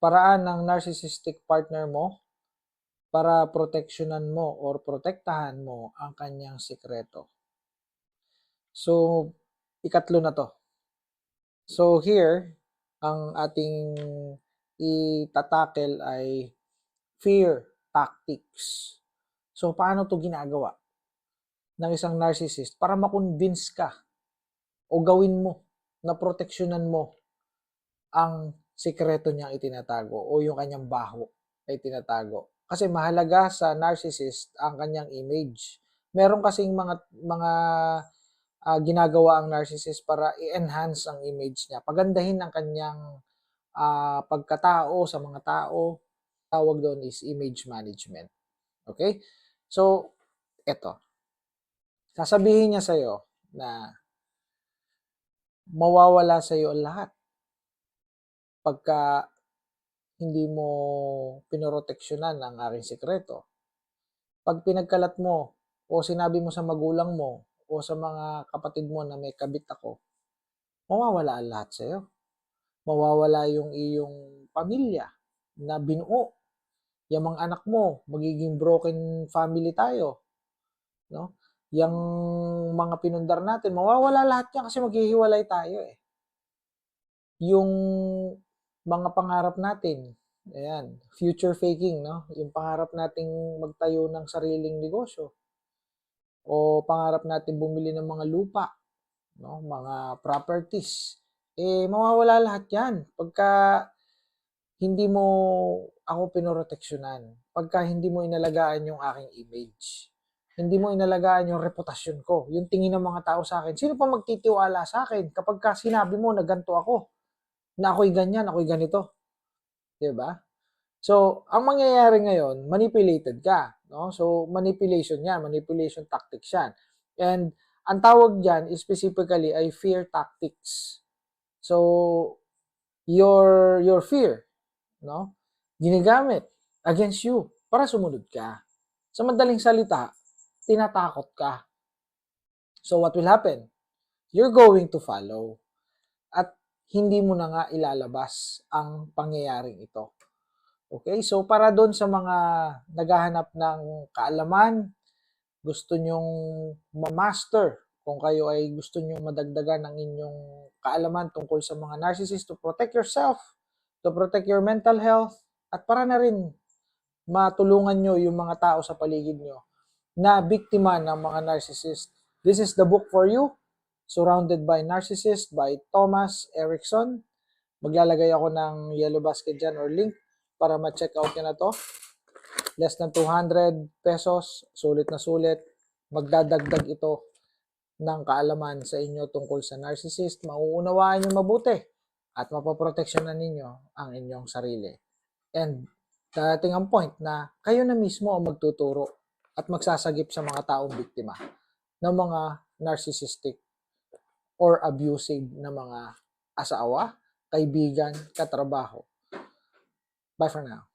paraan ng narcissistic partner mo para proteksyonan mo or protektahan mo ang kanyang sikreto. So, ikatlo na to. So, here, ang ating itatakel ay fear tactics. So, paano to ginagawa ng isang narcissist para makonvince ka o gawin mo na proteksyonan mo ang sikreto niyang itinatago o yung kanyang baho ay tinatago. Kasi mahalaga sa narcissist ang kanyang image. Meron kasing mga ginagawa ang narcissist para i-enhance ang image niya. Pagandahin ang kanyang pagkatao sa mga tao. Tawag doon is image management. Okay? So, eto. Sasabihin niya sa'yo na mawawala sa'yo lahat pagka hindi mo pinoroteksyonan ang aking sikreto. Pag pinagkalat mo o sinabi mo sa magulang mo o sa mga kapatid mo na may kabit ako, mawawala ang lahat sa'yo. Mawawala yung iyong pamilya na binuo. Yung mga anak mo, magiging broken family tayo. No? Yung mga pinundar natin, mawawala lahat yan kasi maghihiwalay tayo eh. Yung mga pangarap natin, ayan, future faking, no? Yung pangarap nating magtayo ng sariling negosyo o pangarap natin bumili ng mga lupa, no? Mga properties. Eh, mawawala lahat yan pagka hindi mo ako pinoroteksyonan, pagka hindi mo inalagaan yung aking image, hindi mo inalagaan yung reputasyon ko, yung tingin ng mga tao sa akin. Sino pa magtitiwala sa akin kapag ka sinabi mo na ganito ako, na ako'y ganyan, ako'y ganito? Diba? So, ang mangyayari ngayon, manipulated ka. No? So, manipulation yan, manipulation tactics yan. And ang tawag dyan specifically ay fear tactics. So, your fear, no? Ginagamit against you para sumunod ka. Sa madaling salita, tinatakot ka. So, what will happen? You're going to follow. At hindi mo na nga ilalabas ang pangyayaring ito. Okay? So, para doon sa mga naghahanap ng kaalaman, gusto nyong ma-master, kung kayo ay gusto nyong madagdagan ng inyong kaalaman tungkol sa mga narcissist, to protect yourself, to protect your mental health, at para na rin matulungan nyo yung mga tao sa paligid nyo na biktima ng mga narcissist. This is the book for you, Surrounded by Narcissist by Thomas Erickson. Maglalagay ako ng yellow basket dyan or link para ma-check out nyo na to. Less than 200 pesos, sulit na sulit. Magdadagdag ito ng kaalaman sa inyo tungkol sa narcissist. Mauunawaan nyo mabuti at mapoproteksyonan ninyo ang inyong sarili. And darating ang point na kayo na mismo ang magtuturo at magsasagip sa mga taong biktima ng mga narcissistic or abusive na mga asawa, kaibigan, katrabaho. Bye for now.